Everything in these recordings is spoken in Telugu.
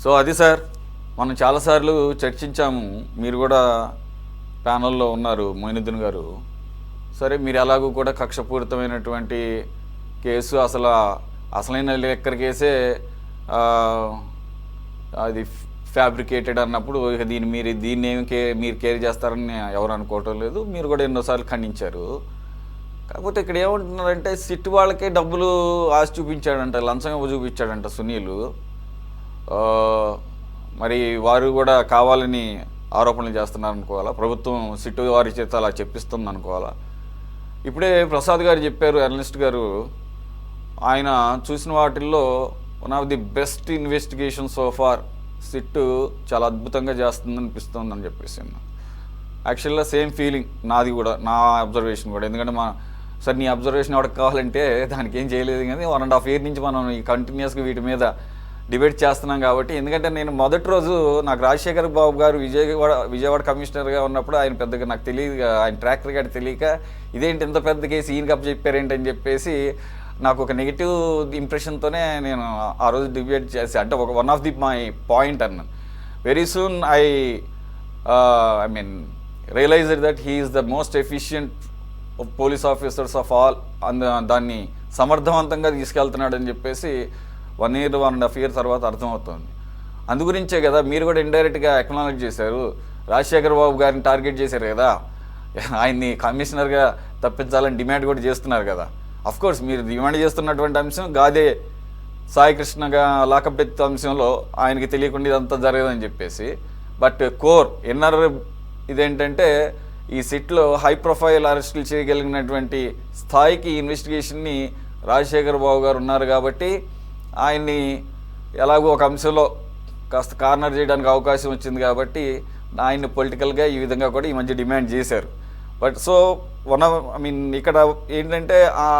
సో అది సార్, మనం చాలాసార్లు చర్చించాము. మీరు కూడా ప్యానల్లో ఉన్నారు, మొయినుద్దీన్ గారు. సరే, మీరు ఎలాగూ కూడా కక్షపూరితమైనటువంటి కేసు, అసలైన లెక్కర్ కేసే ఆ, అది ఫ్యాబ్రికేటెడ్ అన్నప్పుడు ఇక దీన్ని మీరు కేర్ చేస్తారని ఎవరు అనుకోవటం లేదు. మీరు కూడా ఎన్నోసార్లు ఖండించారు. కాకపోతే ఇక్కడ ఏమంటున్నారంటే సిట్ వాళ్ళకే డబ్బులు ఆశ చూపించాడంట, లంచం చూపించాడంట సునీల్. ఆ, మరి వారు కూడా కావాలని ఆరోపణలు చేస్తున్నారు అనుకోవాలా? ప్రభుత్వం సిట్టు వారి చేత అలా చెప్పిస్తుంది అనుకోవాలా? ఇప్పుడే ప్రసాద్ గారు చెప్పారు, జర్నలిస్ట్ గారు, ఆయన చూసిన వాటిల్లో one of the best investigation so far SIT చాలా అద్భుతంగా చేస్తుంది అనిపిస్తుంది చెప్పేసి. యాక్చువల్గా సేమ్ ఫీలింగ్ నాది కూడా, నా అబ్జర్వేషన్ కూడా. ఎందుకంటే సార్ నీ అబ్జర్వేషన్ ఎవరికి కావాలంటే దానికి ఏం చేయలేదు, కానీ 1.5 year నుంచి మనం ఈ కంటిన్యూస్గా వీటి మీద డిబేట్ చేస్తున్నాం కాబట్టి. ఎందుకంటే నేను మొదటి రోజు నాకు రాజశేఖర్ బాబు గారు విజయవాడ కమిషనర్గా ఉన్నప్పుడు ఆయన పెద్దగా నాకు తెలియదు, ఆయన ట్రాక్ రికార్డ్ తెలియక ఇదేంటి ఇంత పెద్ద కేసు ఈయన కప్ చెప్పారేంటని చెప్పేసి నాకు ఒక నెగిటివ్ ఇంప్రెషన్తోనే నేను ఆ రోజు డిబేట్ చేసి, అంటే one of the my point అన్నాను. Very soon I mean realised that he is the most efficient police officers of all. దాన్ని సమర్థవంతంగా తీసుకెళ్తున్నాడని చెప్పేసి 1 year 1.5 year తర్వాత అర్థమవుతుంది. అందుగురించే కదా మీరు కూడా ఇండైరెక్ట్గా అక్నాలెడ్జ్ చేశారు, రాజశేఖర్ బాబు గారిని టార్గెట్ చేశారు కదా, ఆయన్ని కమిషనర్గా తప్పించాలని డిమాండ్ కూడా చేస్తున్నారు కదా. అఫ్కోర్స్ మీరు డిమాండ్ చేస్తున్నటువంటి అంశం గాదే సాయికృష్ణగా లాకప్ డెత్ అంశంలో ఆయనకి తెలియకుండా ఇదంతా జరగదని చెప్పేసి. బట్ కోర్ ఇన్నర్ ఇదేంటంటే ఈ సిట్లో హై ప్రొఫైల్ అరెస్టులు చేయగలిగినటువంటి స్థాయికి ఇన్వెస్టిగేషన్ని రాజశేఖర్ బాబు గారు ఉన్నారు కాబట్టి ఆయన్ని ఎలాగో ఒక అంశంలో కాస్త కార్నర్ చేయడానికి అవకాశం వచ్చింది కాబట్టి ఆయన్ని పొలిటికల్గా ఈ విధంగా కూడా ఈ మధ్య డిమాండ్ చేశారు. బట్ సో ఇక్కడ ఏంటంటే ఆ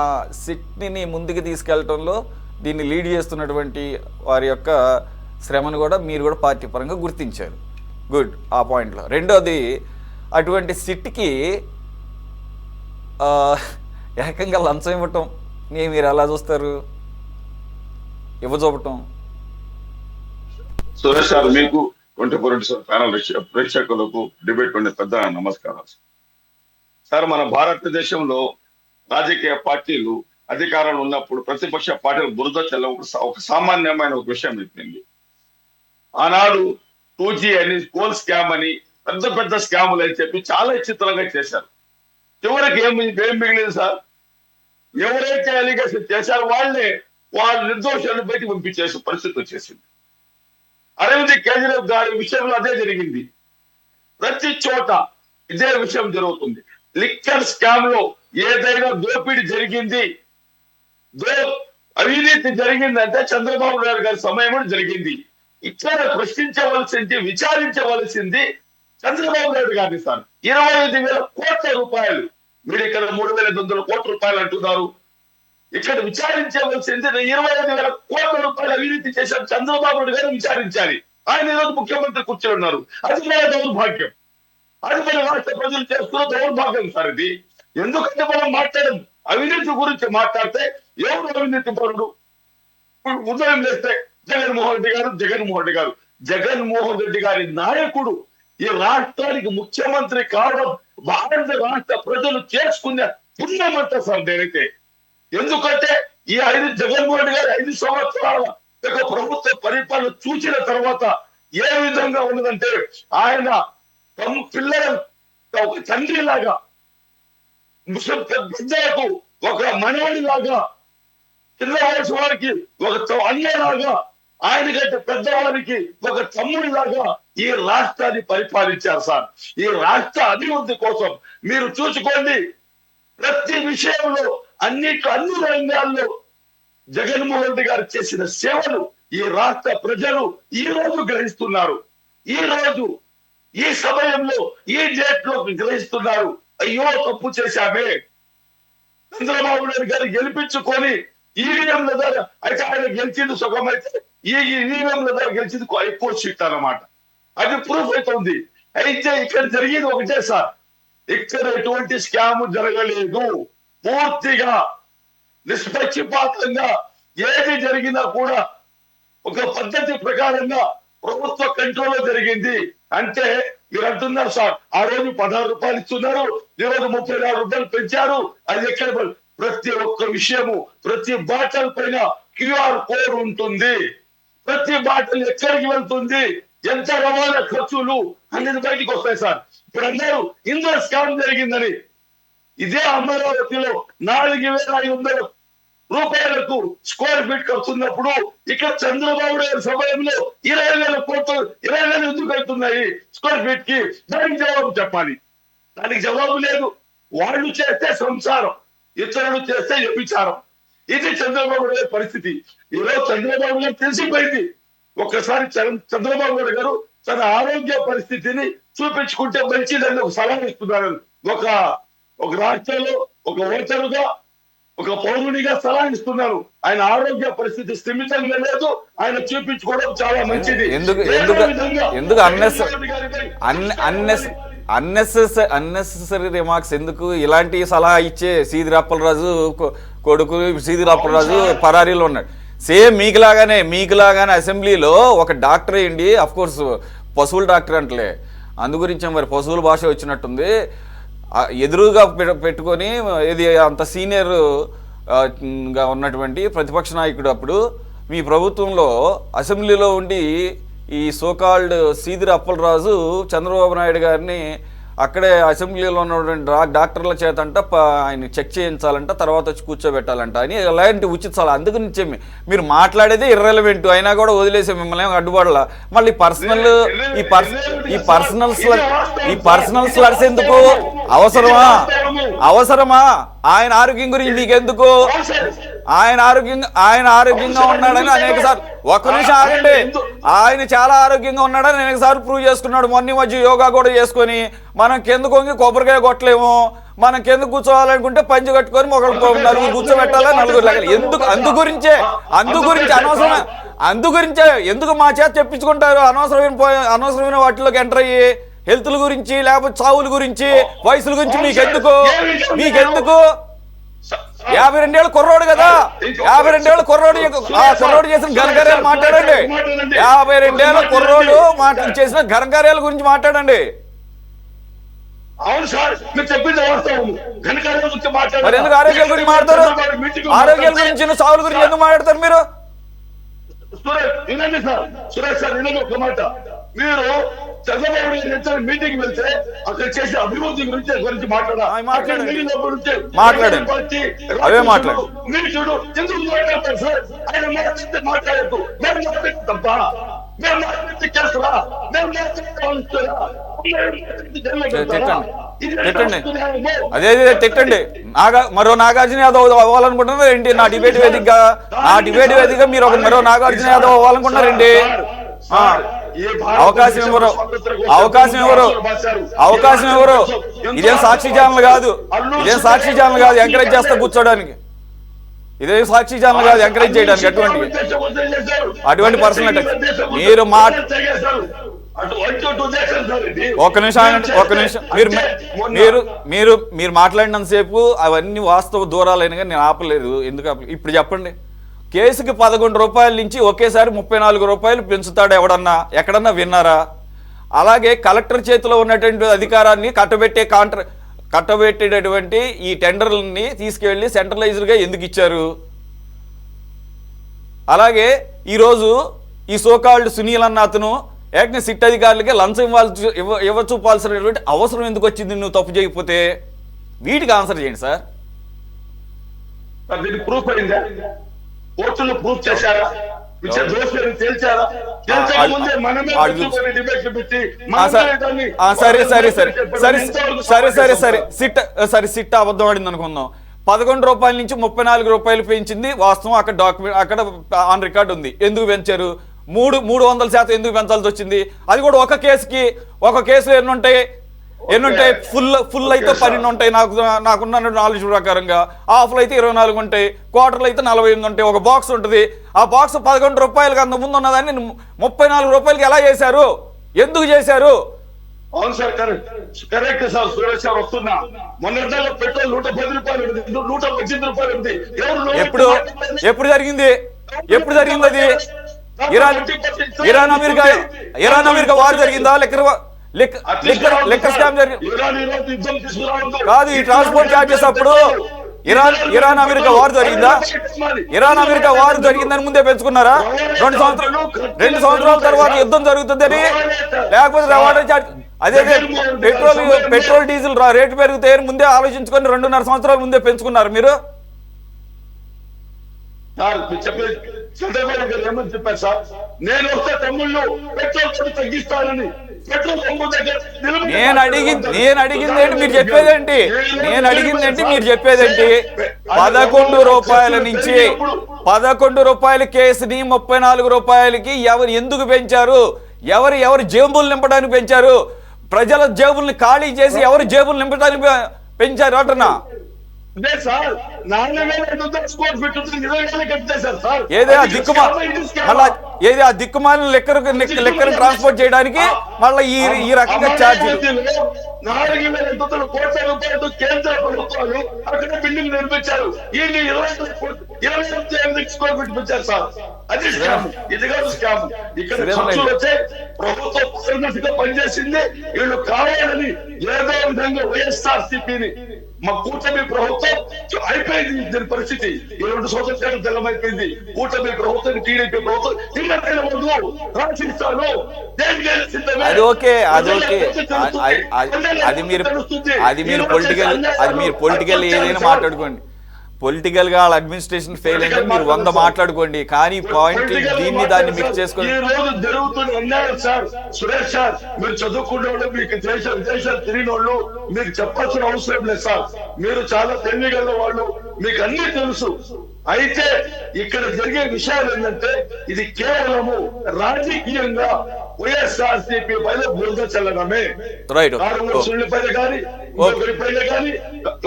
సిట్ని ముందుకు తీసుకెళ్లడంలో దీన్ని లీడ్ చేస్తున్నటువంటి వారి యొక్క శ్రమను కూడా మీరు కూడా పార్టీ పరంగా గుర్తించారు. గుడ్. ఆ పాయింట్లో రెండోది, అటువంటి సిట్కి ఏకంగా లంచం ఇవ్వటం మీరు ఎలా చూస్తారు? ఇవ్వచూపటం. సురేష్ సార్, మీకు 24 ప్యానల్ ప్రేక్షకులకు డిబేట్ ఉండే పెద్ద నమస్కారాలు సార్. మన భారతదేశంలో రాజకీయ పార్టీలు అధికారంలో ఉన్నప్పుడు ప్రతిపక్ష పార్టీలు బురద చల్ల ఒక సామాన్యమైన ఒక విషయం చెప్పింది. ఆనాడు 2G అని, కోల్ స్కామ్ అని, పెద్ద పెద్ద స్కాములు అని చెప్పి చాలా చిత్రంగా చేశారు. చివరికి ఏం మిగిలింది సార్? ఎవరైతే అలిగేషన్ చేశారో వాళ్ళ నిర్దోషాలను బయటకు పంపించేసే పరిస్థితి వచ్చేసింది. అరవింద్ కేజ్రీవాల్ గారి విషయంలో అదే జరిగింది. ప్రతి చోట ఇదే విషయం జరుగుతుంది. లిక్కర్ స్కామ్ లో ఏదైనా దోపిడీ జరిగింది, అవినీతి జరిగిందంటే చంద్రబాబు నాయుడు గారి సమయంలో జరిగింది. ఇక్కడ ప్రశ్నించవలసింది, విచారించవలసింది చంద్రబాబు నాయుడు గారిని సార్. 25,000 కోట్ల రూపాయలు, మీరు ఇక్కడ 3,500 కోట్ల రూపాయలు అంటున్నారు. ఇక్కడ విచారించవలసింది 25,000 కోట్ల రూపాయలు అవినీతి చేశారు చంద్రబాబు నాయుడు గారు విచారించాలి. ఆయన ఈరోజు ముఖ్యమంత్రి కూర్చొని ఉన్నారు. అది మన దౌర్భాగ్యం, అది మన రాష్ట్ర ప్రజలు చేస్తున్న దౌర్భాగ్యం సార్ ఇది. ఎందుకంటే మనం మాట్లాడడం అవినీతి గురించి మాట్లాడితే ఎవరు అవినీతి పరుడు? ఉదయం లేస్తే జగన్మోహన్ రెడ్డి గారి నాయకుడు ఈ రాష్ట్రానికి ముఖ్యమంత్రి కావడం భారత రాష్ట్ర ప్రజలు చేసుకునే పుణ్యమంట సార్ నేనైతే. ఎందుకంటే ఈ జగన్మోహన్ రెడ్డి గారి 5 సంవత్సరాల ప్రభుత్వ పరిపాలన చూసిన తర్వాత ఏ విధంగా ఉన్నదంటే, ఆయన పిల్లల ఒక తండ్రి లాగా, పెద్దలకు ఒక మనవడి లాగా, చిన్న వయసు వారికి ఒక అన్నలాగా, ఆయన కంటే పెద్దవారికి ఒక తమ్ముడి లాగా ఈ రాష్ట్రాన్ని పరిపాలించారు సార్. ఈ రాష్ట్ర అభివృద్ధి కోసం మీరు చూసుకోండి, ప్రతి విషయంలో అన్ని రంగాల్లో జగన్మోహన్ రెడ్డి గారు చేసిన సేవలు ఈ రాష్ట్ర ప్రజలు ఈ రోజు గ్రహిస్తున్నారు. ఈ రోజు ఈ సమయంలో ఈ డేట్ లో గ్రహిస్తున్నారు. అయ్యో తప్పు చేశామే, చంద్రబాబు నాయుడు గారు గెలిపించుకొని ఈవీఎంల ద్వారా అయితే ఆయన గెలిచింది సుఖమైతే ఈ ఈవీఎంల ద్వారా గెలిచింది ఎక్కువ సీట్ అన్నమాట. అది ప్రూఫ్ అవుతుంది. అయితే ఇక్కడ జరిగేది ఒకటే సార్, ఇక్కడ ఎటువంటి స్కామ్ జరగలేదు. పూర్తిగా నిష్పక్షపాతంగా ఏది జరిగినా కూడా ఒక పద్ధతి ప్రకారంగా ప్రభుత్వ కంట్రోల్లో జరిగింది. అంటే మీరు అంటున్నారు సార్, ఆ రోజు 16 రూపాయలు ఇస్తున్నారు, ఈ రోజు 34 రూపాయలు పెంచారు. అది ఎక్కడ ప్రతి ఒక్క విషయము, ప్రతి బాటల్ పైన క్యూఆర్ కోడ్ ఉంటుంది. ప్రతి బాటల్ ఎక్కడికి వెళ్తుంది, ఎంత రవాణా ఖర్చులు అనేది బయటికి వస్తాయి సార్. ఇప్పుడు అన్నారు ఇందులో స్కామ్ జరిగిందని. ఇదే అమరావతిలో 4,500 రూపాయలకు స్క్వేర్ ఫీట్ కడుతున్నప్పుడు ఇక్కడ చంద్రబాబు నాయుడు సమయంలో 20,000 కోట్లు 20,000 ఎందుకు అవుతున్నాయి స్క్వేర్ ఫీట్ కి? దానికి జవాబు చెప్పాలి. దానికి జవాబు లేదు. వాళ్ళు చేస్తే సంసారం, ఇతరులు చేస్తే వ్యభిచారం. ఇది చంద్రబాబు నాయుడు పరిస్థితి. ఈరోజు చంద్రబాబు గారు తెలిసిపోయింది. ఒక్కసారి చంద్రబాబు నాయుడు గారు తన ఆరోగ్య పరిస్థితిని చూపించుకుంటే మంచిదని ఒక సలహా ఇస్తున్నారు. ఒక రాష్ట్రంలో ఒక ఓటరుగా, ఒక పౌరునిగా సలహా ఇస్తున్నారు. ఆయన ఆరోగ్య పరిస్థితి స్థిమితంగా లేదు, ఆయన చూపించుకోవడం చాలా మంచిది. అన్నెసెసరీ రిమార్క్స్ ఎందుకు? ఇలాంటి సలహా ఇచ్చే సీదిరి అప్పలరాజు కొడుకు సీదిరి అప్పలరాజు పరారీలో ఉన్నాడు. సేమ్ మీకులాగానే అసెంబ్లీలో ఒక డాక్టర్ అయ్యండి, అఫ్ కోర్స్ పశువుల డాక్టర్ అంటలే, అందు గురించి మరి పశువుల భాష వచ్చినట్టుంది. ఎదురుగా పెట్టుకొని ఇది అంత సీనియర్గా ఉన్నటువంటి ప్రతిపక్ష నాయకుడు అప్పుడు మీ ప్రభుత్వంలో అసెంబ్లీలో ఉండి ఈ సోకాల్డ్ సీదిరి అప్పలరాజు చంద్రబాబు నాయుడు గారిని అక్కడే అసెంబ్లీలో ఉన్నటువంటి డాక్టర్ల చేతంట ఆయన చెక్ చేయించాలంట, తర్వాత వచ్చి కూర్చోబెట్టాలంట అని ఎలాంటి ఉచిత సలహా. అందుగురించి మీరు మాట్లాడేది ఇర్రెలవెంట్ అయినా కూడా వదిలేసే మిమ్మల్ని అడ్డుపడాల. మళ్ళీ ఈ పర్సనల్ స్లర్స్ ఎందుకు? అవసరమా? ఆయన ఆరోగ్యం గురించి మీకెందుకు? ఆయన ఆరోగ్యంగా ఉన్నాడని అనేక సార్లు, ఒక్క నిమిషం ఆగండి, ఆయన చాలా ఆరోగ్యంగా ఉన్నాడని అనేక సార్లు ప్రూవ్ చేసుకున్నాడు. మొన్న మధ్య యోగా కూడా చేసుకొని మనం కిందకు వంగి కొబ్బరికాయ కొట్టలేము, మనం కింద కూర్చోవాలనుకుంటే పంచి కట్టుకొని నలుగురు కూర్చోబెట్టాలా, నలుగురు లాగాలి. అందుగురించే ఎందుకు మా చేత చెప్పించుకుంటారు? అనవసరమైన వాటిలోకి ఎంటర్ అయ్యి హెల్త్ల గురించి, లేకపోతే చావుల గురించి, వయసుల గురించి మీకెందుకు? 52 ఏళ్ళ కుర్రోడు కదా, 52 ఏళ్ళ కుర్రోడు చేసిన ఘనకార్యాలు మాట్లాడండి. 52 ఏళ్ళ కుర్రోడు చేసిన ఘనకార్యాల గురించి మాట్లాడండి. అవును సార్, మీరు చెప్పింది వాస్తవం. ఘనకార్యాల గురించి మాట్లాడారు. మరి ఎందుకు ఆరోగ్యాల గురించి మాట్లాడతారు? ఆరోగ్యాల గురించి, చావుల గురించి ఎందుకు మాట్లాడతారు మీరు? వినండి సార్, సురేష్ సార్ వినండి ఒక మాట. మీరు చంద్రబాబు నాయుడు మీటింగ్ వెళ్తే అక్కడ చేసే అభివృద్ధి గురించి మాట్లాడండి. అవే మాట్లాడు. మీరు చూడు ఎందుకు మాట్లాడతారు సార్? ఆయన మాట్లాడద్దు. మేము తప్ప మేము చేస్తారా? తిట్టండి, అదే తిట్టండి. మరో నాగార్జున యాదవ్ అవ్వాలనుకుంటున్నారు ఏంటి? నా డిబేట్ వేదికగా మీరు మరో నాగార్జున యాదవ్ అవ్వాలనుకుంటున్నారండి? అవకాశం ఎవరు? ఇదేం సాక్షి ఛానల్ కాదు, ఎంకరేజ్ చేస్తా కూర్చోడానికి. ఇదేం సాక్షి ఛానల్ కాదు ఎంకరేజ్ చేయడానికి. అటువంటి పర్సనల్ అటాక్ మీరు ఒక నిమిషం మీరు మాట్లాడినంత సేపు అవన్నీ వాస్తవ దూరాలైన కానీ నేను ఆపలేదు. ఎందుకు ఇప్పుడు చెప్పండి. కేసుకి 11 రూపాయల నుంచి ఒకేసారి 34 రూపాయలు పెంచుతాడు ఎక్కడన్నా విన్నారా? అలాగే కలెక్టర్ చేతిలో ఉన్నటువంటి అధికారాన్ని కట్టబెట్టేటటువంటి ఈ టెండర్లని తీసుకెళ్లి సెంట్రలైజ్డ్గా ఎందుకు ఇచ్చారు? అలాగే ఈరోజు ఈ సోకాల్డ్ సునీల్ అన్న అతను ఏకంగా సిట్ అధికారులకి లంచం చూపాల్సినటువంటి అవసరం ఎందుకు వచ్చింది నువ్వు తప్పు చేయకపోతే? వీటికి ఆన్సర్ చేయండి సార్. ప్రూఫ్ అయిందా? కోర్టులో ప్రూఫ్ చేశారా? సరే సిట్ అబద్ధం ఆడింది అనుకుందాం. 11 రూపాయల నుంచి 34 రూపాయలు పెంచింది వాస్తవం. అక్కడ డాక్యుమెంట్, అక్కడ ఆన్ రికార్డ్ ఉంది. ఎందుకు పెంచారు? 300% ఎందుకు పెంచాల్సి వచ్చింది? అది కూడా ఒక కేసులో ఎన్ని ఉంటాయి? ఫుల్ అయితే 12 ఉంటాయి నాకున్న నాలెడ్జ్ ప్రకారంగా. హాఫ్లు అయితే 24 ఉంటాయి, క్వార్టర్లు అయితే 48 ఉంటాయి. ఒక బాక్స్ ఉంటుంది. ఆ బాక్స్ 11 రూపాయలకి అంత ముందు ఉన్నదాన్ని 34 రూపాయలకి ఎలా చేశారు? ఎందుకు చేశారు? అవును sir, correct sir. Suresh sir వస్తున్నా. మొన్న పెట్రోల్ 110 రూపాయలు ఉంది, 118 రూపాయలు ఉంది. ఎప్పుడు జరిగింది అది? ఇరాన్ అమెరికా వార్ జరిగిందా? లెక్కర్ స్కామ్ జరిగింది కాదు. ఈ ట్రాన్స్పోర్ట్ చార్జెస్ అప్పుడు ఇరాన్ అమెరికా వార్ జరిగిందా? ఇరాన్ అమెరికా వార్ జరిగిందని ముందే పెంచుకున్నారా? 2 సంవత్సరాల తర్వాత యుద్ధం జరుగుతుందని, లేకపోతే రవాణా చార్జ్ అదే పెట్రోల్ డీజిల్ రేటు పెరుగుతాయని ముందే ఆలోచించుకొని 2.5 సంవత్సరాల ముందే పెంచుకున్నారు మీరు. చంద్రబాబు గారు ఏమని చెప్పారు సార్? నేను వస్తే తమ్ముళ్ళు పెట్రోల్ తగ్గిస్తానని. నేను అడిగింది ఏంటి మీరు చెప్పేదేంటి? 11 రూపాయల నుంచి 11 రూపాయల కేసుని 34 రూపాయలకి ఎవరు ఎందుకు పెంచారు? ఎవరు జేబులు నింపడానికి పెంచారు? ప్రజల జేబుల్ని ఖాళీ చేసి ఎవరు జేబులు నింపడానికి పెంచారు అంటున్నా. ఏది ఆ దిక్కుమాలిన లెక్కను ట్రాన్స్పోర్ట్ చేయడానికి మళ్ళీ ఈ రకంగా ఛార్జీలు. 4,800 కోట్ల రూపాయలతో కేంద్ర ప్రభుత్వాలు అక్కడ బిల్డింగ్ నిర్మించారు. వీళ్ళు 28 స్క్వేర్ ఫీట్ పెంచారు సార్. అది స్కామ్, ఇది కాదు స్కామ్. ఇక్కడ ఖర్చులు వచ్చే ప్రభుత్వం పారదర్శిగా పనిచేసింది. వీళ్ళు కావాలని ఏదో విధంగా వైఎస్ఆర్సీపీని మా కూటమి ప్రభుత్వం అయిపోయింది. దీని పరిస్థితి 2 సంవత్సరాల తెల్లమైపోయింది. కూటమి ప్రభుత్వం, టీడీపీ ప్రభుత్వం రాసిస్తాను. అది ఓకే. అది మీరు పొలిటికల్ ఏదైనా మాట్లాడుకోండి. పొలిటికల్ గా వాళ్ళ అడ్మినిస్ట్రేషన్ ఫెయిల్ అయిందని మీరు 100 మాట్లాడుకోండి, కానీ పాయింట్ దాన్ని మిక్స్ చేసుకోండి. ఈ రోజు జరుగుతున్న అన్యాయం సార్. సురేష్ సార్, మీరు చదువుకునే వాళ్ళు, మీకు విదేశాలు తిరిగిన వాళ్ళు, మీకు చెప్పాల్సిన అవసరం లేదు సార్. మీరు చాలా తెలివిగల వాళ్ళు, మీకు అన్ని తెలుసు. అయితే ఇక్కడ జరిగే విషయాలు ఏంటంటే ఇది కేవలము రాజకీయంగా వైఎస్ఆర్సీపీ పైన బురద చల్లడమే. పైన కానీ పైన కానీ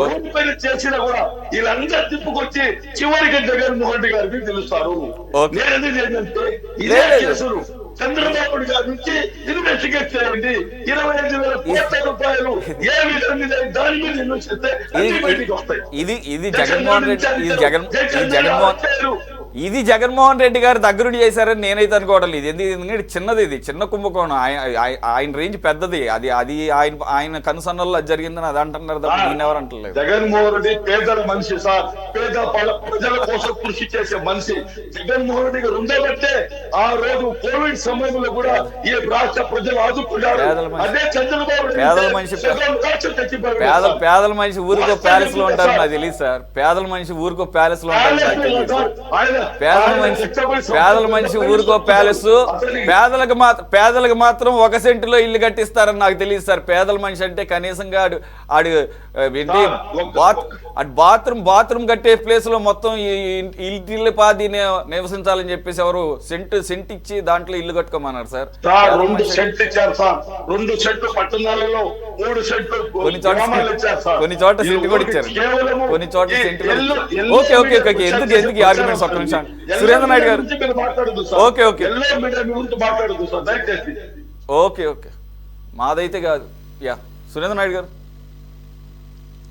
ఎవరి పైన చేసినా కూడా వీళ్ళందరూ తిప్పుకొచ్చి చివరికి జగన్మోహన్ రెడ్డి గారికి తెలుస్తారు. నేనది ఏంటంటే ఇదే కేసులు చంద్రబాబు గారి నుంచి ఇన్వెస్టిగేట్ చేయండి. 25,000 కోట్ల రూపాయలు ఏ విధంగా దాని మీద ఇన్వెస్ట్ బయటికి వస్తాయి. ఇది జగన్మోహన్ రెడ్డి గారు దగ్గరుండి చేశారని నేనైతే అనుకోవడం లేదు. ఎందుకంటే చిన్నది, ఇది చిన్న కుంభకోణం. ఆయన రేంజ్ పెద్దది. అది ఆయన కనుసన్నల్లో అది జరిగిందని అది అంటున్నారు తప్ప నేను ఎవరు అంటలేదు. జగన్మోహన్ రెడ్డి పేదల మనిషి సార్, పేద ప్రజల కోసం కృషి చేసే మనిషి. జగన్మోహన్ రెడ్డి గారు ఉండబట్టే ఆ రోజు కోవిడ్ సమయంలో కూడా ఈ రాష్ట్ర ప్రజలు ఆదుకున్నారు. అదే చంద్రబాబు పేదల మనిషి ఊరికో ప్యాలెస్ లో ఉంటారు నాకు తెలియదు సార్. పేదల మనిషి ఊరికో ప్యాలెస్ లో ఉంటారు నాకు తెలియదు. పేదల మనిషి ఊరికో ప్యాలెస్, పేదలకు మాత్రం 1 సెంటులో ఇల్లు కట్టిస్తారని నాకు తెలియదు సార్. పేదల మనిషి అంటే కనీసంగా ఆడు ఏంటి బాత్రూమ్ కట్టే ప్లేస్ లో మొత్తం ఇల్లు పాది నివసించాలని చెప్పేసి ఎవరు సెంట్ ఇచ్చి దాంట్లో ఇల్లు కట్టుకోమన్నారు సార్. 2 సెంట్లు ఇచ్చారు సార్. 2 సెంట్లు పట్టణాలలో, 3 సెంట్లు కొన్ని చోట సెంట్ కూడా ఇచ్చారు. కొన్ని చోట సెంట్. ఓకే ఎందుకు ఆర్గ్యుమెంట్స్? ఒక్క నిమిషం సురేంద్ర నాయుడు గారు. ఓకే మాదైతే కాదు. సురేంద్ర నాయుడు గారు.